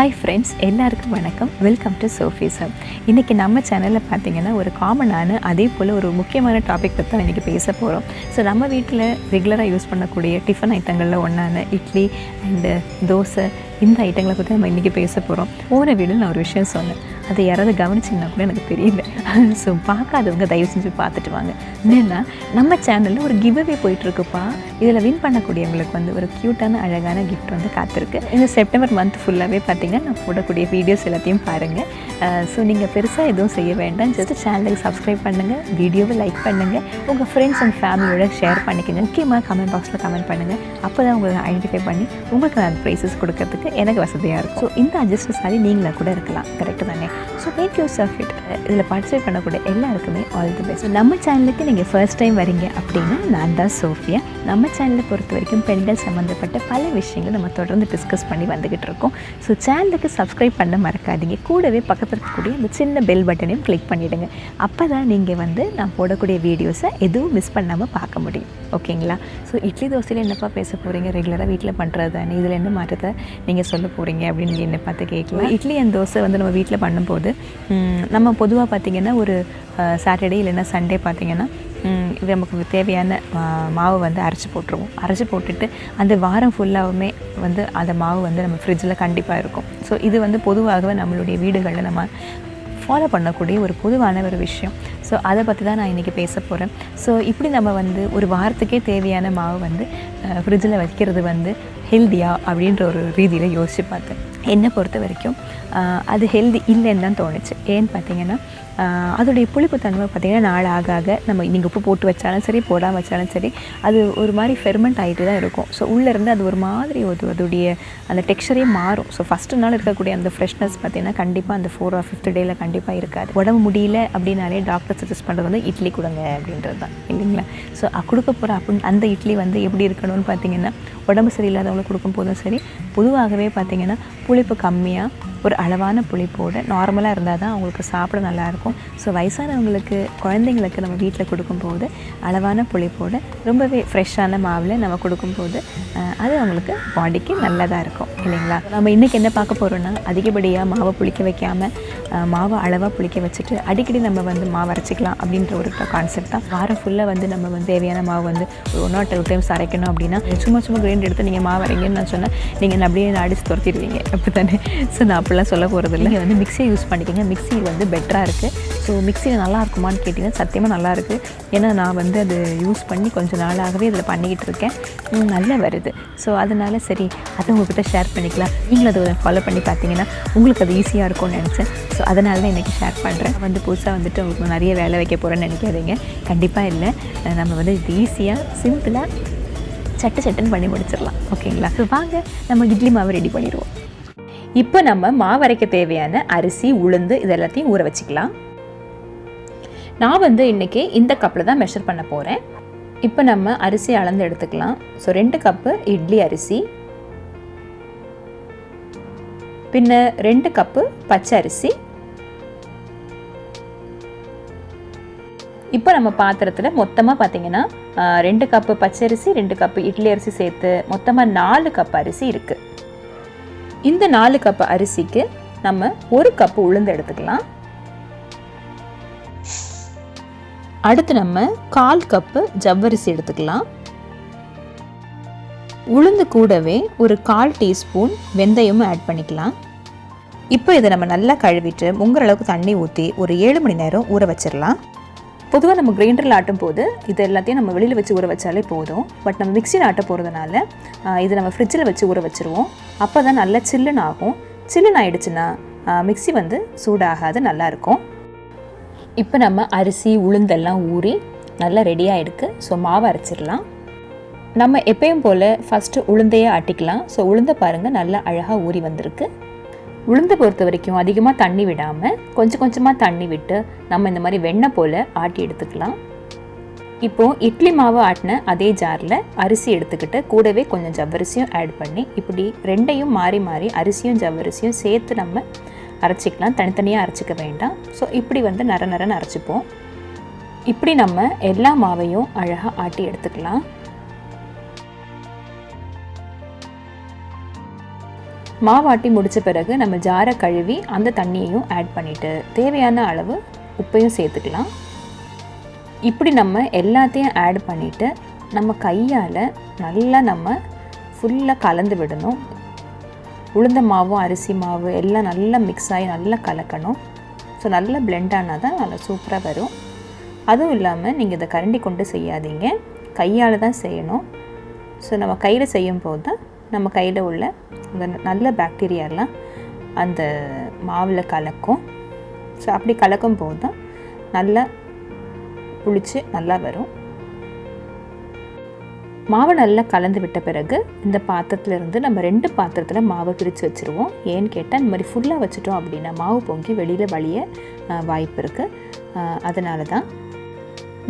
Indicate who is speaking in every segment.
Speaker 1: Hi friends, எல்லாருக்கும் வணக்கம். Welcome to Sophie's hub. இன்றைக்கி நம்ம சேனலில் பார்த்தீங்கன்னா ஒரு காமனான அதே போல் ஒரு முக்கியமான டாபிக் பற்றி தான் இன்றைக்கி பேச போகிறோம். ஸோ நம்ம வீட்டில் ரெகுலராக யூஸ் பண்ணக்கூடிய டிஃபன் ஐட்டங்களில் ஒன்றான இட்லி அண்டு தோசை, இந்த ஐட்டங்களை பற்றி நம்ம இன்றைக்கி பேச போகிறோம். போன வீடியோவில் நான் ஒரு விஷயம் சொன்னேன், அதை யாராவது கவனிச்சிங்கன்னா கூட எனக்கு தெரியல. ஸோ பார்க்காதவங்க தயவு செஞ்சு பார்த்துட்டு வாங்க. என்னென்னா, நம்ம சேனலில் ஒரு கிவ்அவே போயிட்டுருக்குப்பா. இதில் வின் பண்ணக்கூடியவங்களுக்கு வந்து ஒரு க்யூட்டான அழகான கிஃப்ட் வந்து காத்திருக்கு. இந்த செப்டம்பர் மந்த் ஃபுல்லாகவே பார்த்தீங்கன்னா நான் போடக்கூடிய வீடியோஸ் எல்லாத்தையும் பாருங்கள். ஸோ நீங்கள் பெருசாக எதுவும் செய்ய வேண்டாம், ஜஸ்ட் சேனலுக்கு சப்ஸ்கிரைப் பண்ணுங்கள், வீடியோவை லைக் பண்ணுங்கள், உங்கள் ஃப்ரெண்ட்ஸ் அண்ட் ஃபேமிலியோட ஷேர் பண்ணிக்கோங்க. முக்கியமாக கமெண்ட் பாக்ஸில் கமெண்ட் பண்ணுங்கள். அப்போ தான் உங்களுக்கு ஐடென்டிஃபை பண்ணி உங்களுக்கு நான் ப்ரைஸஸ் கொடுக்கறதுக்கு எனக்கு வசதியாக இருக்கும். ஸோ இந்த அட்ஜஸ்ட் சாரி நீங்களாக கூட இருக்கலாம், கரெக்டு தானே? So make use of it. இதில் பார்ட்டிசிபேட் பண்ணக்கூடிய எல்லாருக்குமே ஆல் தி பெஸ்ட். நம்ம சேனலுக்கு நீங்கள் ஃபர்ஸ்ட் டைம் வரீங்க அப்படின்னா நான் தான் சோஃபியா. நம்ம சேனலை பொறுத்த வரைக்கும் பெண்கள் சம்மந்தப்பட்ட பல விஷயங்கள் நம்ம தொடர்ந்து டிஸ்கஸ் பண்ணி வந்துக்கிட்டு இருக்கோம். ஸோ சேனலுக்கு சப்ஸ்கிரைப் பண்ண மறக்காதீங்க. கூடவே பக்கத்தில் இருக்கக்கூடிய அந்த சின்ன பெல் பட்டனையும் கிளிக் பண்ணிவிடுங்க. அப்போ தான் நீங்கள் வந்து நான் போடக்கூடிய வீடியோஸை எதுவும் மிஸ் பண்ணாமல் பார்க்க முடியும். ஓகேங்களா? ஸோ இட்லி தோசையில் என்னப்பா பேச போகிறீங்க, ரெகுலராக வீட்டில் பண்ணுறது தானே, இதில் என்ன மாற்றத்தை நீங்கள் சொல்ல போகிறீங்க அப்படின்னு நீங்கள் என்னை பார்த்து கேட்கலாம். இட்லி அண்ட் தோசை வந்து நம்ம வீட்டில் பண்ணும்போது நம்ம பொதுவாக பார்த்திங்கன்னா ஒரு சாட்டர்டே இல்லைன்னா சண்டே பார்த்திங்கன்னா நமக்கு தேவையான மாவு வந்து அரைச்சி போட்டுருவோம். அரைச்சி போட்டுட்டு அந்த வாரம் ஃபுல்லாகவுமே வந்து அந்த மாவு வந்து நம்ம ஃப்ரிட்ஜில் கண்டிப்பாக இருக்கும். ஸோ இது வந்து பொதுவாகவே நம்மளுடைய வீடுகளில் நம்ம ஃபாலோ பண்ணக்கூடிய ஒரு பொதுவான ஒரு விஷயம். ஸோ அதை பற்றி தான் நான் இன்றைக்கி பேச போகிறேன். ஸோ இப்படி நம்ம வந்து ஒரு வாரத்துக்கே தேவையான மாவு வந்து ஃப்ரிட்ஜில் வைக்கிறது வந்து ஹெல்த்தியா அப்படின்ற ஒரு ரீதியில் யோசித்து பார்த்தேன். என்னை பொறுத்த வரைக்கும் அது ஹெல்தி இல்லைன்னு தான் தோணுச்சு. ஏன்னு பார்த்தீங்கன்னா அதோடைய புளிப்புத்தன்மை பார்த்திங்கன்னா நாள் ஆக ஆக நம்ம நீங்கள் உப்பு போட்டு வச்சாலும் சரி, போடாமல் வச்சாலும் சரி, அது ஒரு மாதிரி ஃபெர்மெண்ட் ஆகிட்டு தான் இருக்கும். ஸோ உள்ளேருந்து அது ஒரு மாதிரி அதோடைய அந்த டெக்ஸ்சரே மாறும். ஸோ ஃபஸ்ட்டு நாள் இருக்கக்கூடிய அந்த ஃப்ரெஷ்னஸ் பார்த்திங்கன்னா கண்டிப்பாக அந்த 4 or 5th டேயில் கண்டிப்பாக இருக்காது. உடம்பு முடியல அப்படின்னாலே டாக்டர் சஜஸ்ட் பண்ணுறது வந்து இட்லி கொடுங்க அப்படின்றது தான், இல்லைங்களா? ஸோ கொடுக்க போகிற அந்த இட்லி வந்து எப்படி இருக்கணும்னு பார்த்திங்கன்னா, உடம்பு சரியில்லாதவங்களுக்கு கொடுக்கும் போதும் சரி, பொதுவாகவே பார்த்திங்கன்னா புளிப்பு கம்மியாக ஒரு அளவான புளிப்போடு நார்மலாக இருந்தால் தான் அவங்களுக்கு சாப்பிட நல்லாயிருக்கும். ஸோ வயசானவங்களுக்கு, குழந்தைங்களுக்கு நம்ம வீட்டில் கொடுக்கும்போது அளவான புளிப்போடு ரொம்பவே ஃப்ரெஷ்ஷான மாவில் நம்ம கொடுக்கும்போது அது அவங்களுக்கு பாடிக்கு நல்லதாக இருக்கும், இல்லைங்களா? நம்ம இன்றைக்கி என்ன பார்க்க போகிறோன்னா, அதிகப்படியாக மாவை புளிக்க வைக்காமல் மாவை அளவாக புளிக்க வச்சுட்டு அடிக்கடி நம்ம வந்து மாவு அரைச்சிக்கலாம் அப்படின்ற ஒரு கான்செப்ட் தான். வாரம் ஃபுல்லாக வந்து நம்ம வந்து தேவையான மாவு வந்து 1 or 2 times அரைக்கணும் அப்படின்னா சும்மா கிரைண்ட் எடுத்து நீங்கள் மாவு அரைங்கன்னு நான் சொன்னால் நீங்கள் அப்படியே அடித்து துரத்திடுவீங்க, அப்படி தானே? ஸோ நான் அப்படிலாம் சொல்ல போகிறது இல்லை. நீங்கள் வந்து மிக்சியை யூஸ் பண்ணிக்கோங்க. மிக்சி வந்து பெட்டராக இருக்குது. ஸோ மிக்சியில் நல்லா இருக்குமான்னு கேட்டிங்கன்னா சத்தியமாக நல்லா இருக்குது. ஏன்னா நான் வந்து அது யூஸ் பண்ணி கொஞ்சம் நாளாகவே இதில் பண்ணிக்கிட்டு இருக்கேன், நல்லா வருது. ஸோ அதனால் சரி, அதை உங்கள்கிட்ட ஷேர் பண்ணிக்கலாம். நீங்களும் அதை ஃபாலோ பண்ணி பார்த்தீங்கன்னா உங்களுக்கு அது ஈஸியாக இருக்கும்னு நினச்சேன். ஸோ அதனால தான் இன்றைக்கி ஷேர் பண்ணுறேன். வந்து புதுசாக வந்துட்டு உங்களுக்கு நிறைய வேலை வைக்க போகிறேன்னு நினைக்காதீங்க, கண்டிப்பாக இல்லை. நம்ம வந்து இது ஈஸியாக சிம்பிளாக சட்டுன்னு பண்ணி முடிச்சிடலாம், ஓகேங்களா? ஸோ வாங்க நம்ம இட்லி மாவு ரெடி பண்ணிடுவோம். இப்போ நம்ம மாவு அரைக்க தேவையான அரிசி, உளுந்து இது எல்லாத்தையும் ஊற வச்சுக்கலாம். நான் வந்து இன்றைக்கி இந்த கப்பில் தான் மெஷர் பண்ண போகிறேன். இப்போ நம்ம அரிசி அளந்து எடுத்துக்கலாம். ஸோ 2 கப்பு இட்லி அரிசி, பின்ன 2 கப்பு பச்சை அரிசி. இப்போ நம்ம பாத்திரத்தில் மொத்தமாக பார்த்திங்கன்னா 2 கப்பு பச்சரிசி, 2 கப்பு இட்லி அரிசி சேர்த்து மொத்தமாக 4 கப் அரிசி இருக்குது. இந்த 4 கப் அரிசிக்கு நம்ம 1 கப்பு உளுந்து எடுத்துக்கலாம். அடுத்து நம்ம 1/4 கப்பு ஜவ்வரிசி எடுத்துக்கலாம். உளுந்து கூடவே ஒரு 1/4 டீஸ்பூன் வெந்தயமும் ஆட் பண்ணிக்கலாம். இப்போ இதை நம்ம நல்லா கழுவிட்டு முங்குற அளவுக்கு தண்ணி ஊற்றி ஒரு 7 மணி நேரம் ஊற வச்சிடலாம். பொதுவாக நம்ம கிரைண்டரில் ஆட்டும் போது இது எல்லாத்தையும் நம்ம வெளியில் வச்சு ஊற வச்சாலே போதும். பட் நம்ம மிக்சியில் ஆட்ட போகிறதுனால இது நம்ம ஃப்ரிட்ஜில் வச்சு ஊற வச்சுருவோம். அப்போ தான் நல்லா சில்லுன்னு ஆகும். சில்லுன்னு ஆகிடுச்சுன்னா மிக்சி வந்து சூடாகாது, நல்லாயிருக்கும். இப்போ நம்ம அரிசி உளுந்தெல்லாம் ஊறி நல்லா ரெடியாக இருக்குது. ஸோ மாவு அரைச்சிடலாம். நம்ம எப்பயும் போல் ஃபஸ்ட்டு உளுந்தையே ஆட்டிக்கலாம். ஸோ உளுந்தை பாருங்கள் நல்லா அழகாக ஊறி வந்திருக்கு. உளுந்தை பொறுத்த வரைக்கும் அதிகமாக தண்ணி விடாமல் கொஞ்சமாக தண்ணி விட்டு நம்ம இந்த மாதிரி வெண்ணெய் போல் ஆட்டி எடுத்துக்கலாம். இப்போது இட்லி மாவு ஆட்டின அதே ஜாரில் அரிசி எடுத்துக்கிட்டு கூடவே கொஞ்சம் ஜவ்வரிசியும் ஆட் பண்ணி இப்படி ரெண்டையும் மாறி அரிசியும் ஜவ்வரிசியும் சேர்த்து நம்ம அரைச்சிக்கலாம். தனித்தனியாக அரைச்சிக்க வேண்டாம். ஸோ இப்படி வந்து நரன்னு அரைச்சிப்போம். இப்படி நம்ம எல்லா மாவையும் அழகாக ஆட்டி எடுத்துக்கலாம். மாவாட்டி முடித்த பிறகு நம்ம ஜாரை கழுவி அந்த தண்ணியையும் ஆட் பண்ணிவிட்டு தேவையான அளவு உப்பையும் சேர்த்துக்கலாம். இப்படி நம்ம எல்லாத்தையும் ஆட் பண்ணிவிட்டு நம்ம கையால் நல்லா நம்ம ஃபுல்லாக கலந்து விடணும். உளுந்த மாவும் அரிசி மாவு எல்லாம் நல்லா மிக்ஸ் ஆகி நல்லா கலக்கணும். ஸோ நல்லா பிளெண்ட் ஆனால் தான் நல்லா சூப்பராக வரும். அதுவும் இல்லாமல் நீங்கள் இதை கரண்டி கொண்டு செய்யாதீங்க, கையால் தான் செய்யணும். ஸோ நம்ம கையில் செய்யும் போது தான் நம்ம கையில் உள்ள அந்த நல்ல பாக்டீரியாலாம் அந்த மாவில் கலக்கும். ஸோ அப்படி கலக்கும் போது தான் நல்லா புளிச்சு நல்லா வரும். மாவை நல்லா கலந்து விட்ட பிறகு இந்த பாத்திரத்துலேருந்து நம்ம 2 பாத்திரத்தில் மாவை பிரித்து வச்சுருவோம். ஏன்னு கேட்டால் இந்த மாதிரி ஃபுல்லாக வச்சுட்டோம் அப்படின்னா மாவு பொங்கி வெளியில் வழிய வாய்ப்பு இருக்குது. அதனால தான்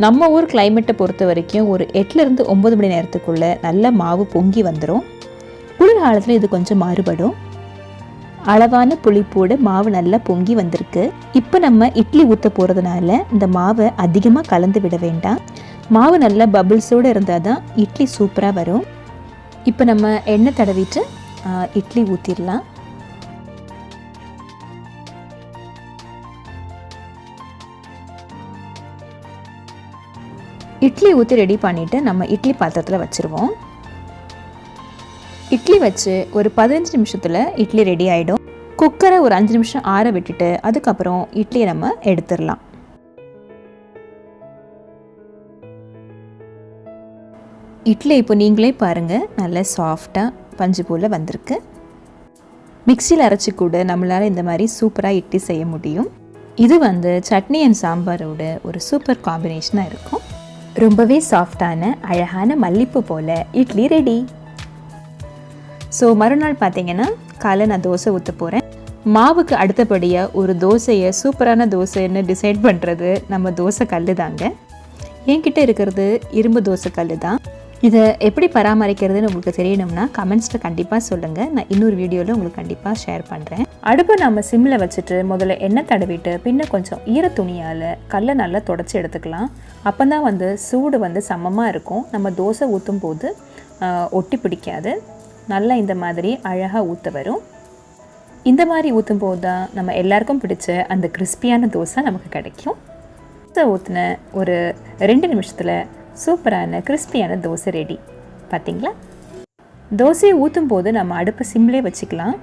Speaker 1: நம்ம ஊர் கிளைமேட்டை பொறுத்த வரைக்கும் ஒரு 8லேருந்து 9 மணி நேரத்துக்குள்ளே நல்ல மாவு பொங்கி வந்துடும். குளிர்காலத்தில் இது கொஞ்சம் மாறுபடும். அளவான புளிப்போடு மாவு நல்லா பொங்கி வந்திருக்கு. இப்போ நம்ம இட்லி ஊற்ற போகிறதுனால இந்த மாவை அதிகமாக கலந்து விட வேண்டாம். மாவு நல்லா பபிள்ஸோடு இருந்தால் தான் இட்லி சூப்பராக வரும். இப்போ நம்ம எண்ணெய் தடவிட்டு இட்லி ஊற்றிடலாம். இட்லி ஊற்றி ரெடி பண்ணிவிட்டு நம்ம இட்லி பாத்திரத்தில் வச்சுருவோம். இட்லி வச்சு ஒரு 15 நிமிஷத்தில் இட்லி ரெடி ஆகிடும். குக்கரை ஒரு 5 நிமிஷம் ஆற விட்டுட்டு அதுக்கப்புறம் இட்லியை நம்ம எடுத்துடலாம். இட்லி இப்போ நீங்களே பாருங்கள், நல்லா சாஃப்டாக பஞ்சு போல் வந்திருக்கு. மிக்சியில் அரைச்சி கூட நம்மளால் இந்த மாதிரி சூப்பராக இட்லி செய்ய முடியும். இது சட்னி அண்ட் சாம்பாரோட ஒரு சூப்பர் காம்பினேஷனாக இருக்கும். ரொம்பவே சாஃப்டான அழகான மல்லிப்பூ போல் இட்லி ரெடி. ஸோ மறுநாள் பார்த்தீங்கன்னா காலை நான் தோசை ஊற்ற போகிறேன். மாவுக்கு அடுத்தபடியாக ஒரு தோசையை சூப்பரான தோசைன்னு டிசைட் பண்ணுறது நம்ம தோசை கல் தாங்க. என்கிட்ட இருக்கிறது இரும்பு தோசை கல் தான். இதை எப்படி பராமரிக்கிறதுன்னு உங்களுக்கு தெரியணும்னா கமெண்ட்ஸில் கண்டிப்பாக சொல்லுங்கள். நான் இன்னொரு வீடியோவில் உங்களுக்கு கண்டிப்பாக ஷேர் பண்ணுறேன். அடுப்பை நம்ம சிம்மில் வச்சுட்டு முதல்ல எண்ணெய் தடவிட்டு பின்ன கொஞ்சம் ஈர துணியால் கல்லை நல்லா தொடச்சி எடுத்துக்கலாம். அப்போ தான் சூடு சமமாக இருக்கும். நம்ம தோசை ஊற்றும் போது ஒட்டி பிடிக்காது. நல்லா இந்த மாதிரி அழகாக ஊற்ற வரும். இந்த மாதிரி ஊற்றும் போது தான் நம்ம எல்லாருக்கும் பிடிச்ச அந்த கிறிஸ்பியான தோசை நமக்கு கிடைக்கும். தோசை ஊற்றின ஒரு 2 நிமிஷத்தில் சூப்பரான கிறிஸ்பியான தோசை ரெடி. பார்த்திங்களா? தோசையை ஊற்றும் போது நம்ம அடுப்பை சிம்லேயே வச்சுக்கலாம்.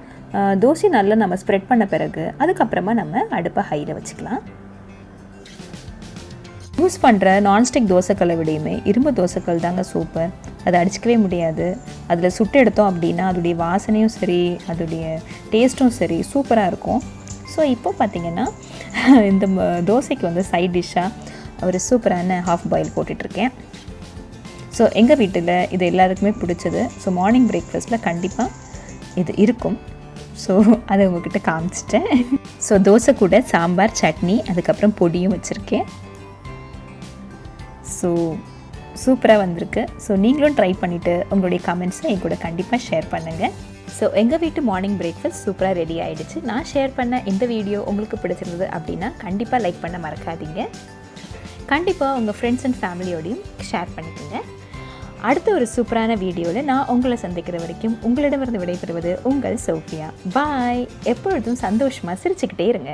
Speaker 1: தோசை நல்லா நம்ம ஸ்ப்ரெட் பண்ண பிறகு அதுக்கப்புறமா நம்ம அடுப்பை ஹையில் வச்சுக்கலாம். யூஸ் பண்ணுற நான்ஸ்டிக் தோசைக்கல்லை விடையுமே இரும்பு தோசைக்கல் தாங்க சூப்பர். அதை அடிச்சிக்கவே முடியாது. அதில் சுட்டு எடுத்தோம் அப்படின்னா அதோடைய வாசனையும் சரி அதோடைய டேஸ்ட்டும் சரி சூப்பராக இருக்கும். ஸோ இப்போ பார்த்திங்கன்னா இந்த தோசைக்கு சைட் டிஷ்ஷாக ஒரு சூப்பரான ஹாஃப் பாயில் போட்டுட்ருக்கேன். ஸோ எங்கள் வீட்டில் இது எல்லாருக்குமே பிடிச்சது. ஸோ மார்னிங் பிரேக்ஃபாஸ்ட்டில் கண்டிப்பாக இது இருக்கும். ஸோ அதை உங்கள்கிட்ட காமிச்சிட்டேன். ஸோ தோசை கூட சாம்பார், சட்னி, அதுக்கப்புறம் பொடியும் வச்சுருக்கேன். ஸோ சூப்பராக வந்திருக்கு. ஸோ நீங்களும் ட்ரை பண்ணிவிட்டு உங்களுடைய கமெண்ட்ஸை என் கூட கண்டிப்பாக ஷேர் பண்ணுங்கள். ஸோ எங்கள் வீட்டு மார்னிங் பிரேக்ஃபாஸ்ட் சூப்பராக ரெடி ஆகிடுச்சு. நான் ஷேர் பண்ண இந்த வீடியோ உங்களுக்கு பிடிச்சிருந்தது அப்படின்னா கண்டிப்பாக லைக் பண்ண மறக்காதீங்க. கண்டிப்பாக உங்கள் ஃப்ரெண்ட்ஸ் அண்ட் ஃபேமிலியோடையும் ஷேர் பண்ணிக்கோங்க. அடுத்த ஒரு சூப்பரான வீடியோவில் நான் உங்களை சந்திக்கிற வரைக்கும் உங்களிடமிருந்து விடைபெறுவது உங்கள் சோஃபியா. பாய். எப்பொழுதும் சந்தோஷமாக சிரிச்சுக்கிட்டே இருங்க.